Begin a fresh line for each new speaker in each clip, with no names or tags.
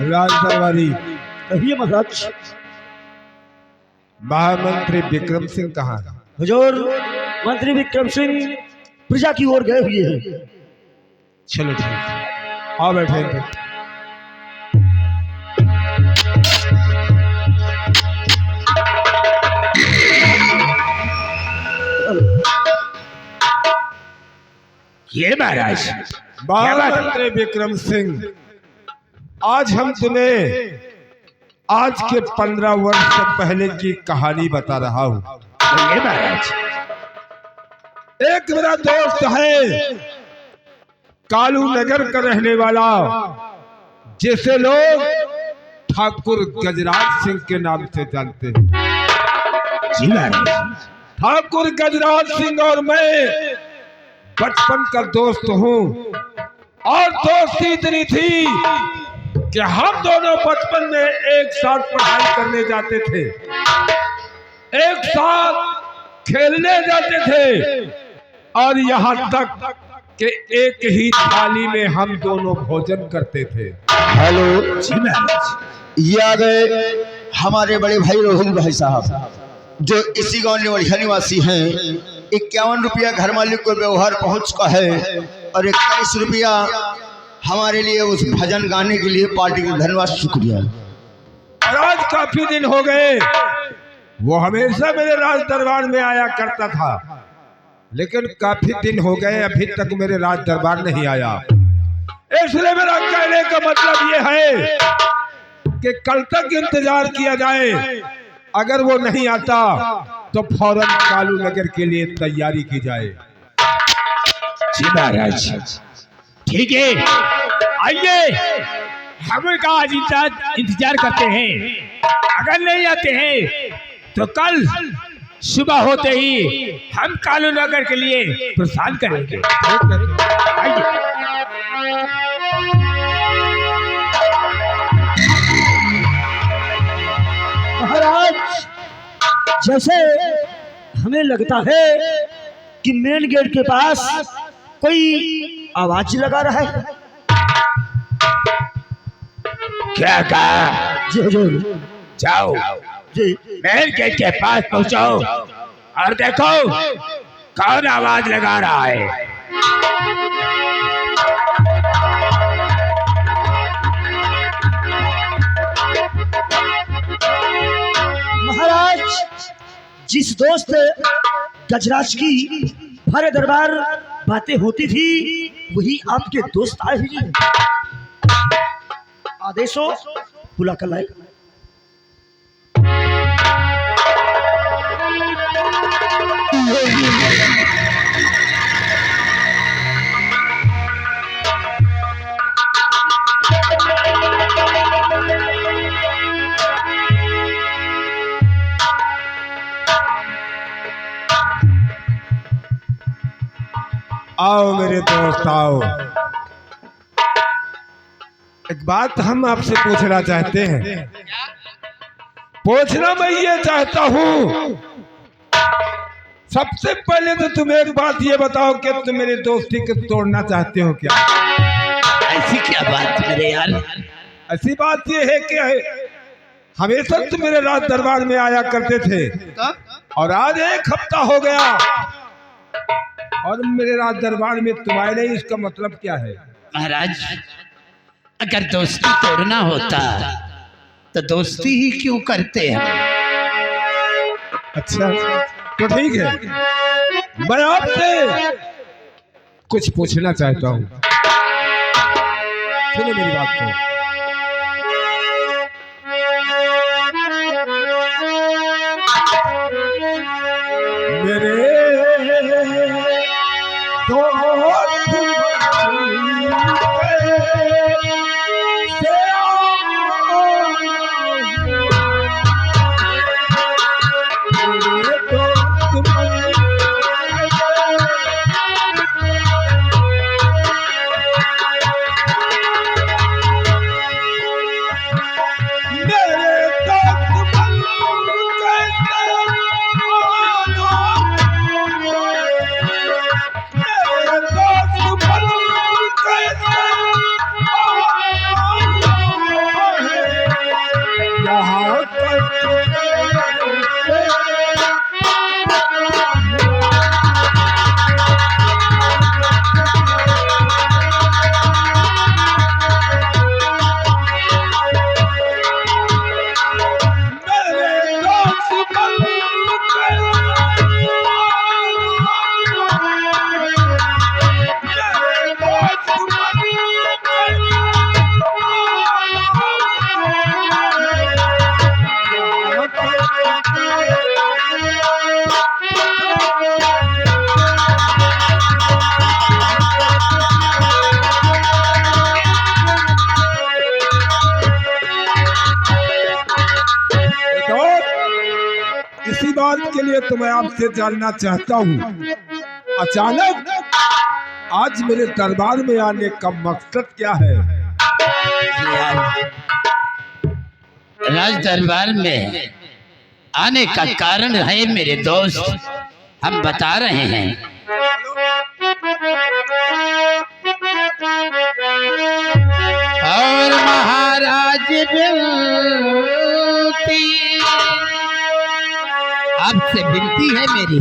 राज दरबारी।
कहिए महाराज।
महामंत्री विक्रम सिंह कहाँ है?
हुजूर, मंत्री विक्रम सिंह प्रजा की ओर गए हुए हैं।
चलो ठीक है, आओ बैठे तो।
ये महाराज,
महामंत्री विक्रम सिंह, आज हम तुम्हें आज के 15 वर्ष से पहले की कहानी बता रहा हूँ।
ये महाराज,
एक मेरा दोस्त है कालू नगर का रहने वाला, जिसे लोग ठाकुर गजराज सिंह के नाम से जानते हैं।
जी महाराज।
ठाकुर गजराज सिंह और मैं बचपन का दोस्त हूँ, और दोस्ती इतनी थी कि हम दोनों बचपन में एक साथ पढ़ाई करने जाते थे, एक साथ खेलने जाते थे, और यहाँ तक कि एक ही थाली में हम दोनों भोजन करते थे।
हेलो
जी महाराज।
ये आ गए हमारे बड़े भाई रोहित भाई साहब, जो इसी गांव निवासी हैं। 51 रुपया घर मालिक को व्यवहार पहुंच का है, और 21 रुपया हमारे लिए उस भजन गाने के लिए पार्टी का धन्यवाद, शुक्रिया।
और आज काफी दिन हो गए, वो हमेशा मेरे राज दरबार में आया करता था, लेकिन काफी दिन हो गए अभी तक मेरे राज दरबार नहीं आया। इसलिए मेरा कहने का मतलब ये है कि कल तक इंतजार किया जाए। अगर वो नहीं आता तो फौरन कालू नगर के लिए तैयारी की जाए।
जी महाराज, ठीक है, आइए, हम का आज इंतजार करते हैं। अगर नहीं आते हैं तो कल सुबह होते ही हम कालू नगर के लिए प्रस्थान करेंगे। आइए।
महाराज, जैसे हमें लगता है कि मेन गेट के पास कोई आवाज लगा रहा है।
क्या कहा?
जी हुजूर।
जाओ,
जी
मेन गेट के पास पहुंचो और देखो कौन आवाज लगा रहा है।
महाराज, जिस दोस्त गजराज की भरे दरबार बातें होती थी, वही आपके दोस्त आए हुए हैं। आदेश हो, बुला कर लाए।
आओ मेरे दोस्त आओ। एक बात हम आपसे पूछना चाहते हैं। पूछना मैं ये चाहता हूँ, सबसे पहले तो तुम एक बात ये बताओ कि तुम मेरी दोस्ती को तोड़ना चाहते हो क्या?
ऐसी क्या बात मेरे यार?
ऐसी बात ये है कि हमेशा तुम मेरे राज दरबार में आया करते थे, और आज 1 हफ्ता हो गया और मेरे राज दरबार में तुम आए नहीं। इसका मतलब क्या है?
महाराज, अगर दोस्ती तोड़ना होता तो दोस्ती ही क्यों करते हैं?
अच्छा, तो ठीक है, मैं आपसे कुछ पूछना चाहता हूँ। सुनो मेरी बात को। मेरे लिए तो मैं आपसे जानना चाहता हूँ, अचानक आज मेरे दरबार में आने का मकसद क्या है?
राज दरबार में आने का कारण है मेरे दोस्त, हम बता रहे हैं। और महाराज विनती, आपसे विनती है मेरी।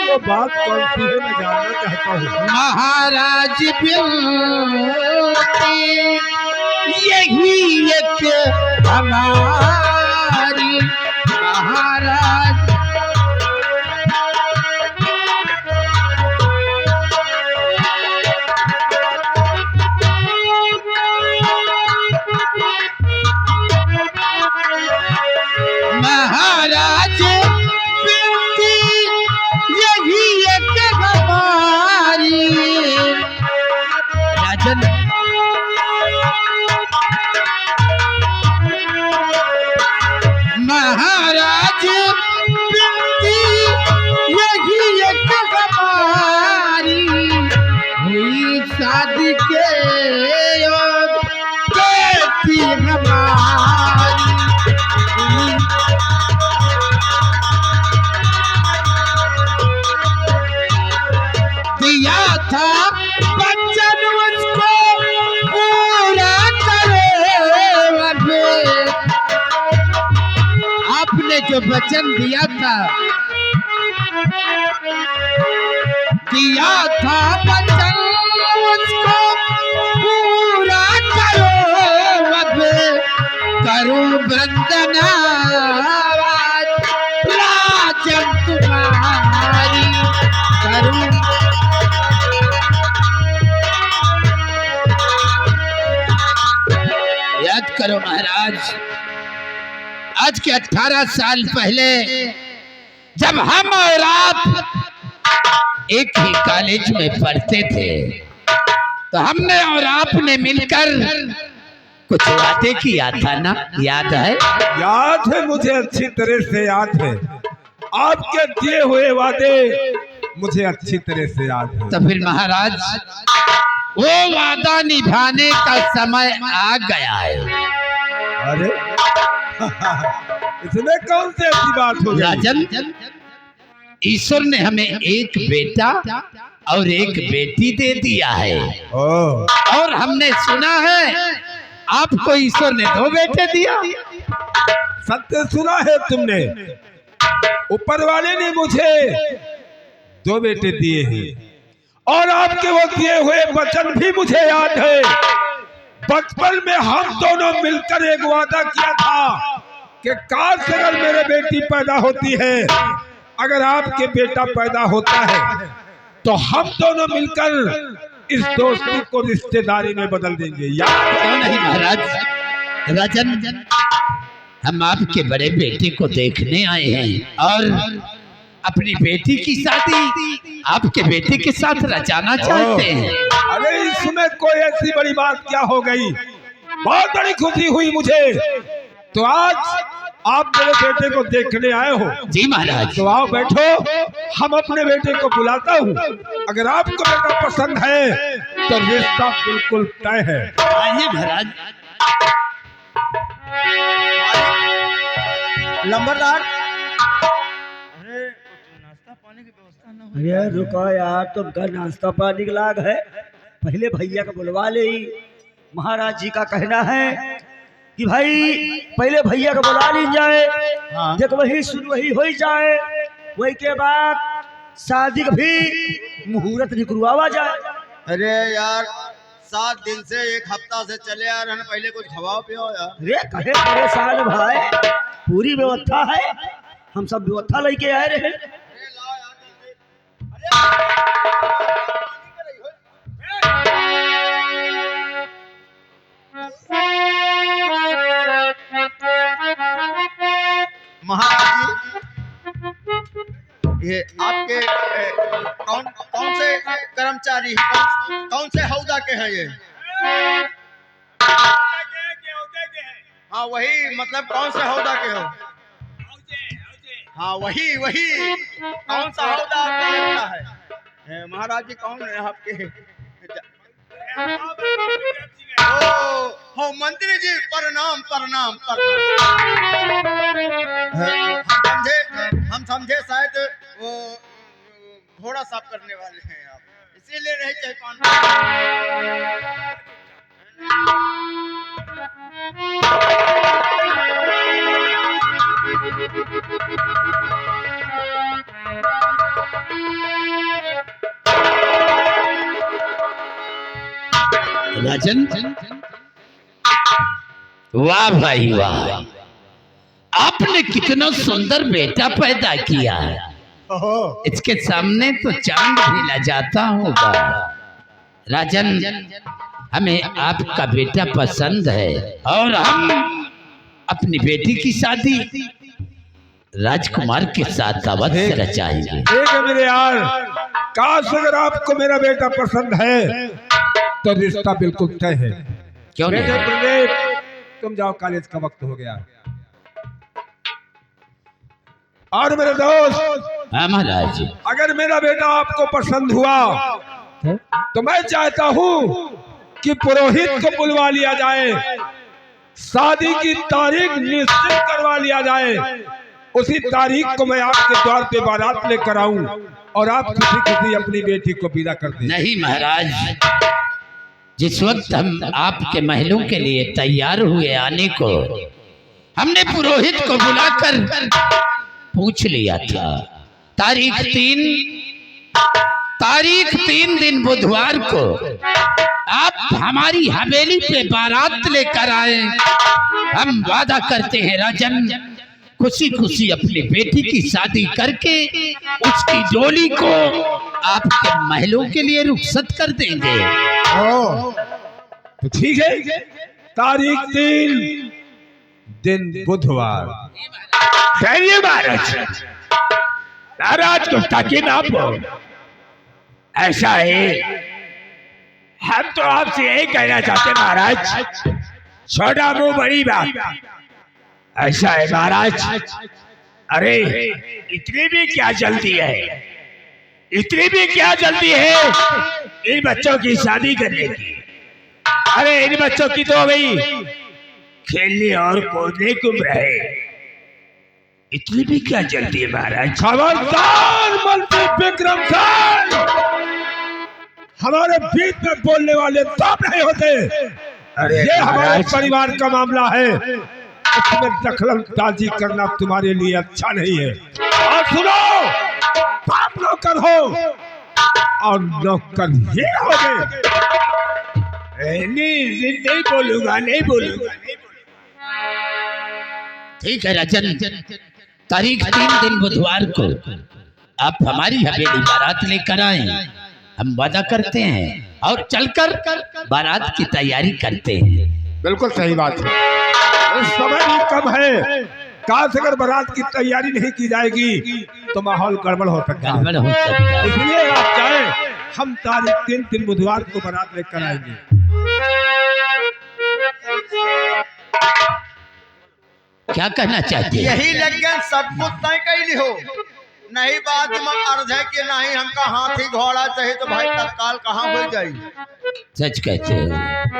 वो बात कौन सी है, मैं जानना चाहता हूँ।
महाराज विनती यही एक हमारी, महाराज महाराज विनती यही एक हमारी। राजन महाराज विनती यही एक हमारी, हुई शादी के योग बेटी हमारी। दिया था बच्चन मुझको पूरा करे, आपने जो वचन दिया था वचन मुझको पूरा करो, करूं वंदना राजन तुम्हारी, करूं। याद करो महाराज, आज के 18 साल पहले जब हम और आप एक ही कॉलेज में पढ़ते थे, तो हमने और आपने मिलकर कुछ वादे किया था ना, याद है?
याद है, मुझे अच्छी तरह से याद है। आपके दिए हुए वादे मुझे अच्छी तरह से याद है।
तो फिर महाराज वो वादा निभाने का समय आ गया है।
अरे इसमें कौन सी अच्छी बात हो गई?
राजन, ईश्वर ने हमें एक बेटा और एक बेटी दे दिया है, और हमने सुना है आपको ईश्वर ने 2 बेटे दिया।
सत्य सुना है तुमने, ऊपर वाले ने मुझे 2 बेटे दिए हैं, और आपके वो दिए हुए वचन भी मुझे याद है। बचपन में हम दोनों मिलकर एक वादा किया था कि काश अगर मेरे बेटी पैदा होती है, अगर आपके बेटा पैदा होता है, तो हम दोनों मिलकर इस दोस्ती को रिश्तेदारी में बदल देंगे। याद
क्यों नहीं महाराज? राजन, हम आपके बड़े बेटे को देखने आए हैं और अपनी बेटी की शादी आपके बेटे के साथ रचाना चाहते हैं।
अरे इसमें कोई ऐसी बड़ी बात क्या हो गई? बहुत बड़ी खुशी हुई मुझे। तो आज आप मेरे बेटे को देखने आए हो?
जी महाराज।
तो आओ बैठो, हम अपने बेटे को बुलाता हूँ। अगर आपको बेटा पसंद है तो रिश्ता बिल्कुल तय है।
आइए महाराज।
लंबरदार,
अरे रुको यार, तुमका नाश्ता पानी का लाग है, पहले भैया को बुलवा ले। महाराज जी का कहना है कि भाई पहले भैया को बुला ली जाए, जब वही सुन वही हो जाए, वही के बाद शादी का भी मुहूर्त निकलवा जाए।
अरे यार 7 दिन से 1 हफ्ता से चले आ रहे हैं, पहले कुछ खवाओ पियो यार।
अरे कहे परेशान भाई, पूरी व्यवस्था है, हम सब व्यवस्था लेके आए रहे।
महाराज जी, ये आपके कौन से कर्मचारी, कौन से हौदा के हैं ये? हाँ वही, मतलब कौन से हौदा के हो? हाँ वही वही कौन सा हौदा आपका लगता है? महाराज जी कौन है आपके? हो मंत्री जी प्रणाम प्रणाम प्रणाम। हम समझे शायद वो घोड़ा साफ करने वाले हैं आप, इसीलिए नहीं चाहे
राजन, वाह भाई वाह, आपने कितना सुंदर बेटा पैदा किया है। इसके सामने तो चांद भी ला जाता होगा। राजन, हमें आपका बेटा पसंद है और हम अपनी बेटी की शादी राजकुमार के साथ अवश्य रचाएंगे।
ठीक है मेरे यार, काश अगर आपको मेरा बेटा पसंद है तो रिश्ता बिल्कुल तय है।
क्यों नहीं?
प्रदीप, तुम जाओ, कॉलेज का वक्त हो गया। और मेरे दोस्त,
हाँ महाराज,
अगर मेरा बेटा आपको पसंद हुआ तो मैं चाहता हूं कि पुरोहित को बुलवा लिया जाए, शादी की तारीख निश्चित करवा लिया जाए। उसी तारीख को मैं आपके द्वार पे बारात लेकर आऊं और आप खुशी खुशी अपनी बेटी को विदा कर दें।
नहीं महाराज, जिस वक्त हम आपके महलों के लिए तैयार हुए आने को, हमने पुरोहित को बुलाकर पूछ लिया था। तारीख 3 दिन बुधवार को आप हमारी हवेली पे बारात लेकर आए। हम वादा करते हैं राजन, खुशी खुशी अपनी बेटी की शादी करके उसकी डोली को आपके महलों के लिए रुखसत कर देंगे।
तो ठीक है, तारीख 3 दिन बुधवार।
खैरिए महाराज, नाराज गुस्ताखी ना हो। ऐसा है, हम तो आपसे यही कहना चाहते महाराज, छोटा मुंह बड़ी बात। ऐसा है महाराज, अरे इतनी भी क्या जल्दी है, इतनी भी क्या जल्दी है इन बच्चों की शादी करने की। अरे इन बच्चों की तो भाई खेलने और कूदने की उम्र है, इतनी भी क्या जल्दी है महाराज।
खबरदार मंत्री विक्रम सिंह, हमारे बीच में बोलने वाले सब नहीं होते।
अरे
ये हमारे
महाराज,
परिवार का मामला है, इसमें दखलंदाजी करना तुम्हारे लिए अच्छा नहीं है। और सुनो, आप नौकर हो और नौकर ही रहोगे।
नहीं बोलूंगा, नहीं बोलूंगा।
ठीक है राजन, तारीख 3 दिन बुधवार को आप हमारी हवेली बारात लेकर आए। हम वादा करते हैं और चलकर बारात की तैयारी करते हैं।
बिल्कुल सही बात है, समय भी कम है। काश अगर बारात की तैयारी नहीं की जाएगी तो माहौल गड़बड़ हो सकता है।
गड़बड़ हो सकता है।
इसलिए आप चाहें, हम तारीख 3 दिन बुधवार को बारात लेकर आएंगे।
क्या कहना चाहते हैं?
यही लग गया, सब कुछ तय कैली हो। नहीं बात में अर्ज है कि नहीं हमका हाथी घोड़ा चाहिए तो भाई तत्काल कहाँ हो जाए।
सच कहते हो।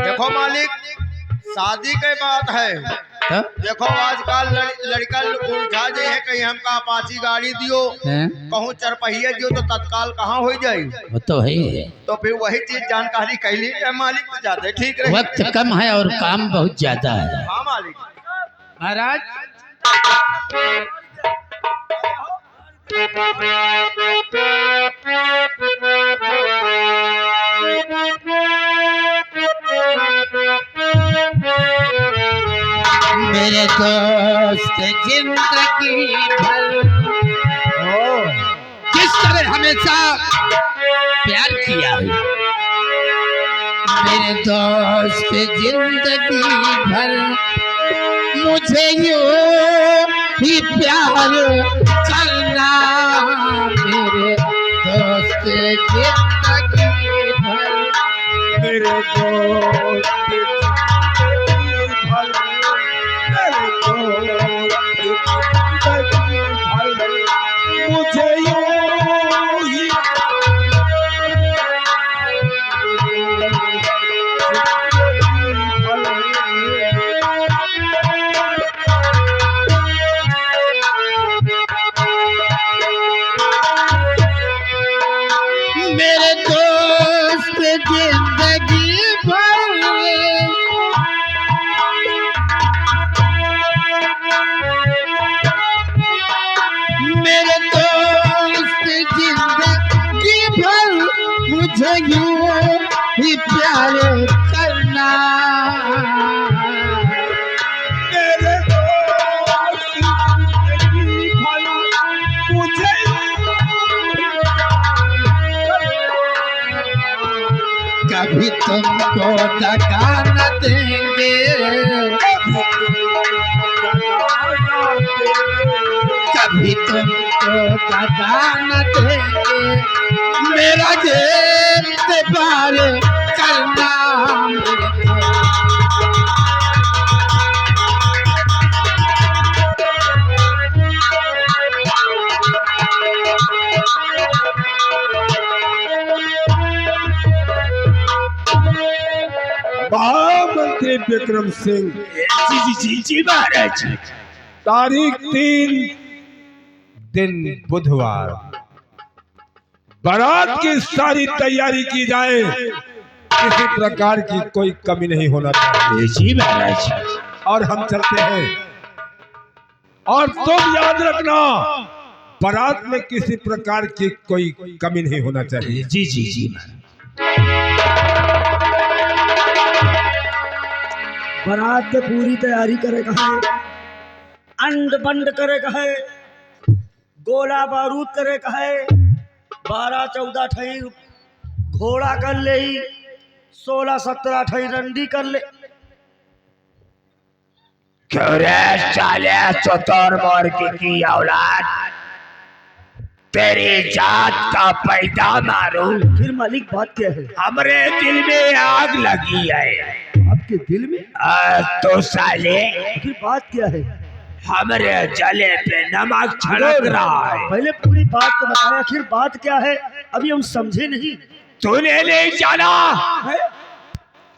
देखो मालिक, शादी के बात है।
हाँ?
देखो आजकल लड़का उलझा जाए है, कहीं हमका अपाची गाड़ी दियो,
हैं?
कहूँ चरपहिया दियो तो तत्काल कहाँ हो जाए।
वो तो है,
तो फिर वही चीज जानकारी कैली मालिक तो ज्यादा ठीक रहे।
वक्त कम है और काम बहुत ज्यादा है।
हाँ मालिक।
महाराज, मेरे दोस्त जिंदगी भर किस तरह हमेशा प्यार किया है, मेरे दोस्त जिंदगी भर मुझे यूं ही प्यार करना, मेरे दोस्त जिंदगी भर,
मेरे दोस्त जिंदगी भर, मेरे दोस्त जिंदगी भर।
तो दान देंगे मेरा जेब से पार करना मेरे को।
महामंत्री विक्रम सिंह,
जी महाराज।
तारीख 3 दिन बुधवार, बारात की सारी तैयारी की जाए, किसी प्रकार की कोई कमी नहीं होना चाहिए।
जी महाराज।
और हम चलते हैं। और तुम याद रखना, बारात में किसी प्रकार की कोई कमी नहीं होना चाहिए।
जी जी जी।
बारात के पूरी तैयारी करे कहे, अंड बंड करे कहे, गोला बारूद करे कहे, 12-14 ठई घोड़ा कर ले, 16-17 ठई रंडी कर ले।
क्यों रे साले चतुर मुर्गी की औलाद, तेरी जात का पैदा मारूं।
फिर मालिक बात क्या है?
हमरे दिल में आग लगी है।
आपके दिल में?
तो साले
फिर बात क्या है?
हमरे जले पे नमक छिड़क रहा है।
पहले पूरी बात को बताया, आखिर बात क्या है? अभी हम समझे नहीं।
तूने नहीं जाना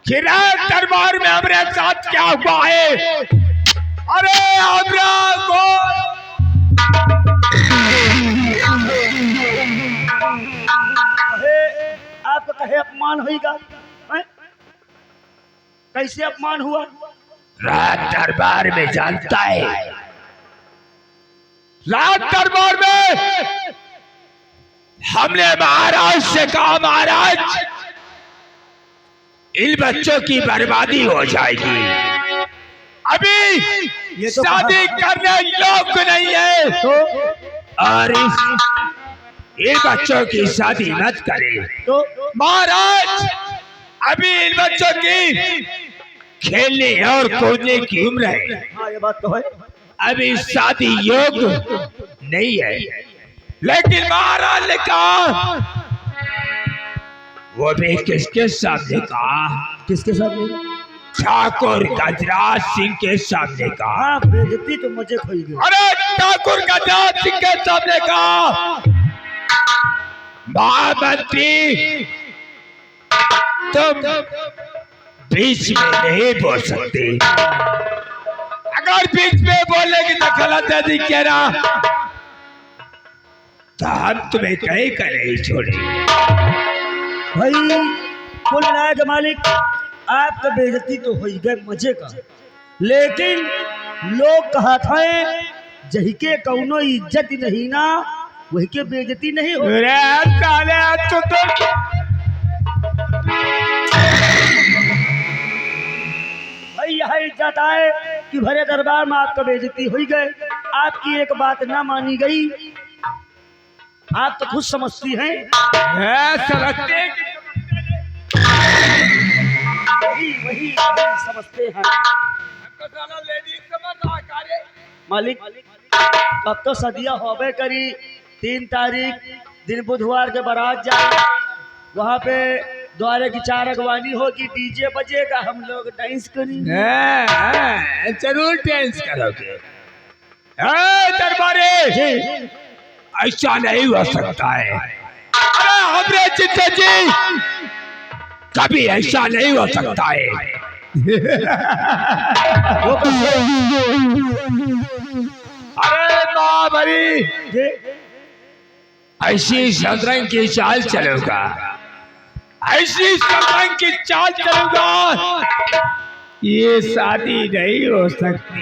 कि रात दरबार में हमरे साथ क्या हुआ है? अरे हमरा को
आपका कहे अपमान होगा? कैसे अपमान हुआ?
रात दरबार में जानता है, रात दरबार में हमने महाराज से कहा, महाराज इन बच्चों की बर्बादी हो जाएगी, अभी
ये तो
शादी करने लोग नहीं है,
तो
और इन बच्चों की शादी मत करें।
तो
महाराज अभी इन बच्चों की खेलने और कूदने की उम्र है,
हाँ ये बात तो है।
अभी शादी योग्य नहीं है। लेकिन महाराज ने कहा, वो भी किसके सामने कहा?
किसके साथ नहीं?
ठाकुर गजराज सिंह के सामने कहा।
हाँ बेइज्जती तो मुझे खोई गई।
अरे ठाकुर गजराज सिंह के सामने कहा, महामंत्री तुम बीच में नहीं बोल सकते, अगर बीच में बोलने की दखलत यदि कह रहा तो हम तुम्हें कहीं का नहीं छोड़ेंगे।
भाई कुल मिलाए के मालिक, आपका बेइज्जती तो हो गए मजे का, लेकिन लोग कहा था जही के कौनो इज्जत नहीं ना, वही के बेइज्जती नहीं हो। भाई यह इज्जत आए कि भरे दरबार में आपका बेइज्जती हो गए, आपकी एक बात ना मानी गई। आप तो खुद समझती हैं। वही समझते हैं मालिक। अब तो सदिया होबे करी, 3 तारीख दिन बुधवार के बारात जाए, वहाँ पे द्वारे की 4 अगवानी होगी, डीजे बजेगा, हम लोग डांस करेंगे।
जरूर डांस करोगे। दरबारे ऐसा नहीं हो सकता है। अरे हमरे चित्ते जी, कभी ऐसा नहीं हो सकता है। अरे महाबली, ऐसी शतरंज की चाल चलूंगा, ऐसी शतरंज की चाल चलूंगा, ये शादी नहीं हो सकती।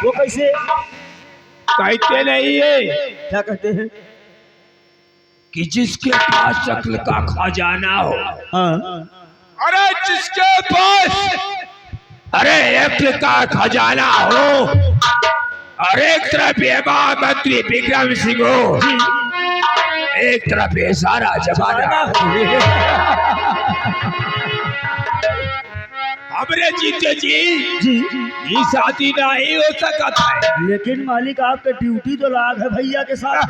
वो कैसे
कहते नहीं है
क्या कहते हैं
कि जिसके पास शक्ल का खजाना हो,
हाँ।
अरे जिसके पास अरे अक्ल का खजाना हो, और एक तरफ ये महामंत्री विक्रम सिंह हो, एक तरफ ये सारा जमाना हो। हमरे जीते जी
जी
ये शादी नहीं हो सकता है।
लेकिन मालिक आपके ड्यूटी तो लाग है भैया के साथ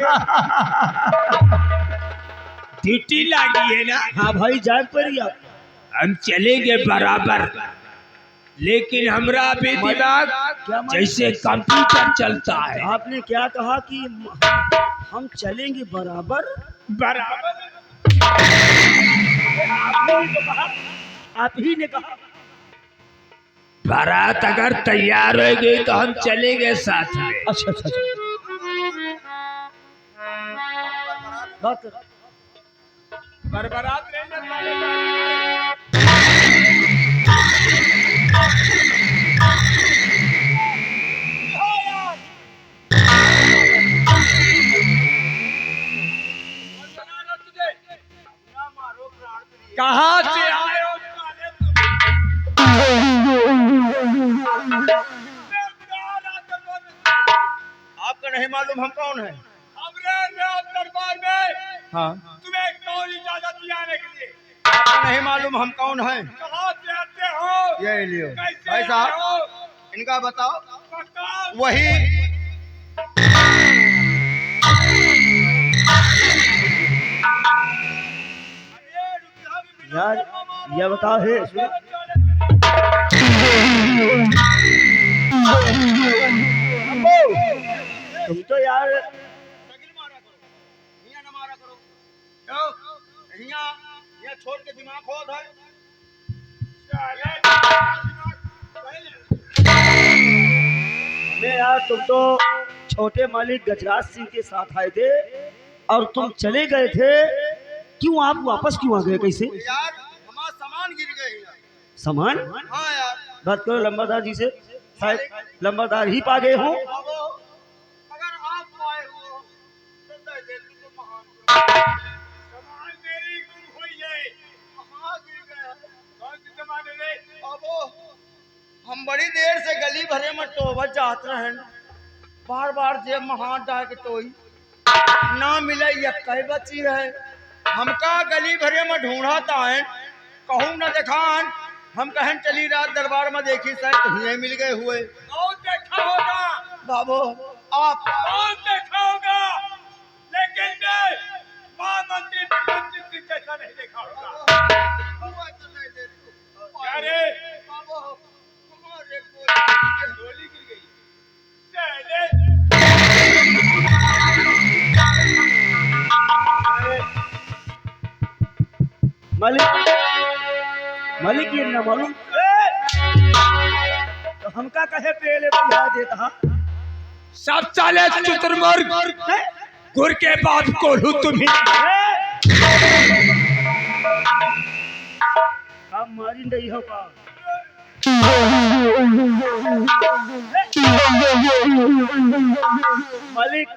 ड्यूटी लगी है ना,
हाँ भाई जाग पर आप
हम चलेंगे बराबर, लेकिन हमरा भी दिमाग
क्या मालिक?
जैसे कंप्यूटर चलता है।
आपने क्या कहा कि हम चलेंगे बराबर?
बराबर
आपने ही तो कहा, आप ही ने कहा।
बारात अगर तैयार हो गई तो हम चलेंगे साथ में।
अच्छा अच्छा अच्छा बात कर।
बरात कहाँ से आए हो?
आपका नहीं मालूम हम कौन है?
हमरे रात दरबार में
हाँ,
तुम्हें कौन इजाजत दिया आने के लिए?
आपका नहीं मालूम हम कौन है?
कहाँ से आते हो?
ये लियो
कैसे
भाई
आए
साहब,
हो?
इनका बताओ।
बताओ।
वही
यार ये बताओ है तुम तो यार
यहाँ छोड़ के दिमाग खोद है।
मैं यार तुम तो छोटे मालिक गजराज सिंह के साथ आए थे और तुम चले गए थे, क्यों आप वापस क्यों आ गए? कैसे?
यार हमारा सामान गिर गए यहाँ।
सामान?
हाँ यार,
बात करो लंबादार जी से, शायद लंबादार ही पा गए हो।
बाबू, अगर आप आए हो तो दे दे तो महान
सामान मेरी गुम हुई है।
कहाँ गिर गए?
कौन सी सामान है रे?
बाबू, हम बड़ी देर से गली भरे में टोबत जात रहे, बार बार जेब में हाथ डाल के टोई ना मिले, ये कई बची है। हमका गली भरे में ढूंढा तान, कहूँ न देखान, हम कहन चली रात दरबार में देखी सर तो यहीं मिल गए हुए।
कौन देखा होगा?
बाबू आप
कौन देखा होगा? लेकिन मैं महामंत्री सिंह जैसा नहीं देखा होगा। अरे
बाबू हमारे
गोली गिर गई। चले
मालिक मालिक ये न मालूम तो हमका कहे पहले बुझा देता।
सब साले चतुर्मुर्ग गुर के बाद कोल्हू तुम्ही।
आप मारी नहीं होगा। मालिक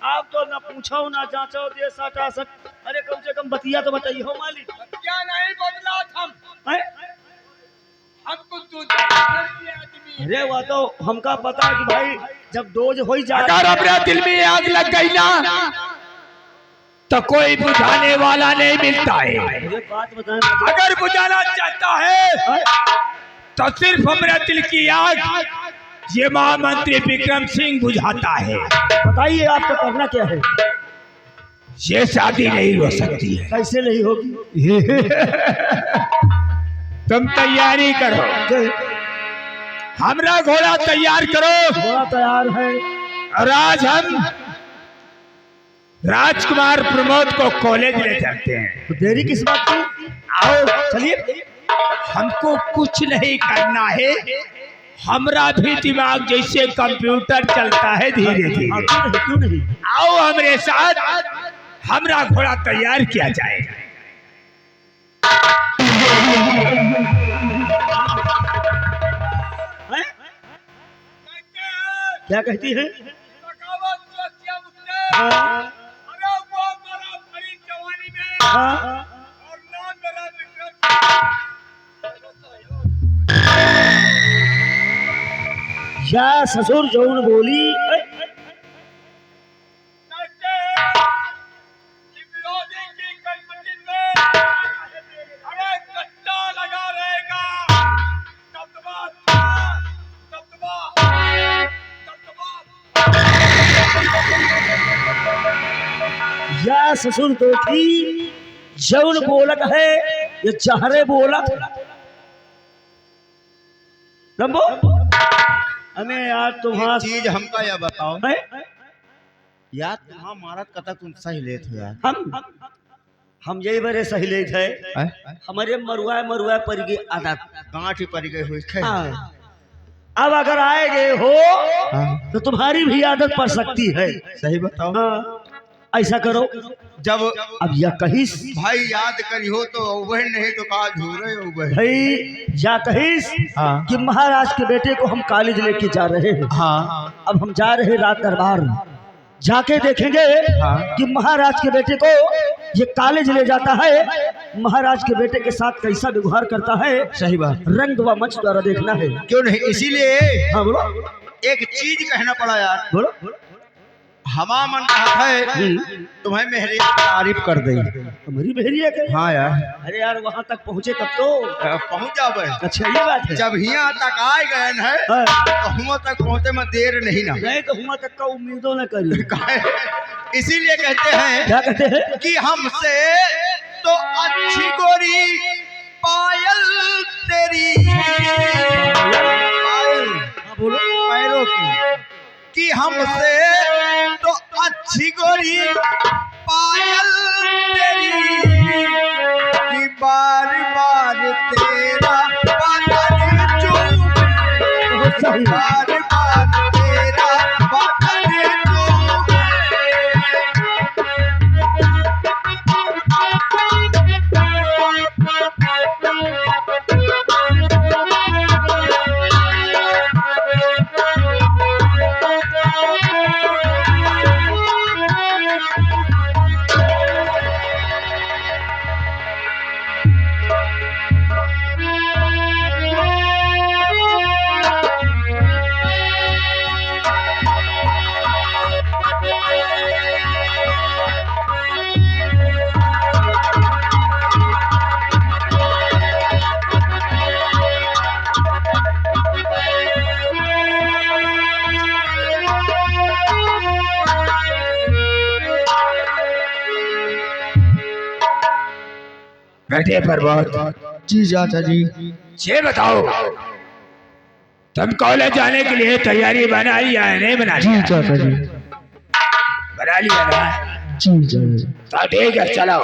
आप तो ना पूछो ना जांचो दे साटा सक, अरे कम से कम बतिया तो बताइए हो मालिक।
क्या नहीं बदला हम
हैं?
हमको तो आदमी।
अरे वो तो हमका पता कि भाई जब डोज हो जाए,
अगर अपने दिल में आग लग गई ना तो कोई बुझाने वाला नहीं मिलता है।
मुझे बात बताएं मालिक।
अगर बुझाना चाहता है तो सिर्फ हमारे दिल की आग ये महामंत्री विक्रम सिंह बुझाता है।
बताइए आपको करना क्या है?
ये शादी नहीं हो सकती है।
कैसे नहीं होगी?
तुम तैयारी करो, हमरा घोड़ा तैयार करो
घोड़ा तैयार है।
और आज हम राजकुमार प्रमोद को कॉलेज ले जाते हैं।
तो देरी किस बात की?
आओ
चलिए।
हमको कुछ नहीं करना है, हमरा भी दिमाग जैसे कंप्यूटर चलता है धीरे धीरे।
क्यों नहीं?
आओ हमारे साथ, हमरा घोड़ा तैयार किया जाएगा।
हैं? क्या कहती है? हाँ, हाँ, या ससुर जौन बोली ससुर तो थी जौन बोलत है ये जहरे बोलत रंबो हमें यार तुम्हारा
चीज हमका या बताओ
है?
यार तुम्हारा मारत कतक तुम सही लेत हो यार।
हम यही बड़े सही ले थे हमारे मरुआ मरुआ पर गई आदत
गांठ ही पड़ गई हुई खे।
हाँ। अब अगर आएगे हो तो तुम्हारी भी आदत पड़ सकती है।
सही बताओ।
हाँ, ऐसा करो
जब
अब यह कहिस
भाई याद करी हो तो वह नहीं तो कहा झूरे हो
भाई जा कहिस
हाँ।
कि महाराज के बेटे को हम कॉलेज लेके जा रहे हैं।
हाँ।
अब हम जा रहे हैं रात दरबार जाके देखेंगे कि महाराज के बेटे को ये कॉलेज ले जाता है महाराज के बेटे के साथ कैसा व्यवहार करता है।
सही बात।
रंग व मंच द्वारा देखना है।
क्यों नहीं, इसीलिए
हाँ बोलो
एक चीज कहना पड़ा यार।
बोलो
हमा मन कहा है तुम्हें मेहरी तारीफ कर दी।
हमारी बहरिया के
हाँ यार।
अरे यार वहाँ तक पहुँचे तब तो
पहुंच जाओ।
अच्छा ये बात है।
जब यहाँ तक आए गए हैं
हाँ।
तो हुआ तक पहुंचे में देर नहीं ना।
नहीं तो हुआ तक का उम्मीदों न करी।
इसीलिए कहते हैं
क्या कहते हैं
कि हमसे तो अच्छी गोरी पायल तेरी पायल
बोलो
पैरों कि हमसे तो अच्छी गोरी पायल तेरी कि बार बार तेरा बदन चूमे
सही
बार बार तेरा बदन चूमे।
बेटे पर्वत
जी चाचा जी।
ये बताओ तुम कॉलेज जाने के लिए तैयारी बना लिया है नहीं बना लिया?
चाचा जी।
बना लिया ना?
जी जी।
तो ठीक है चलो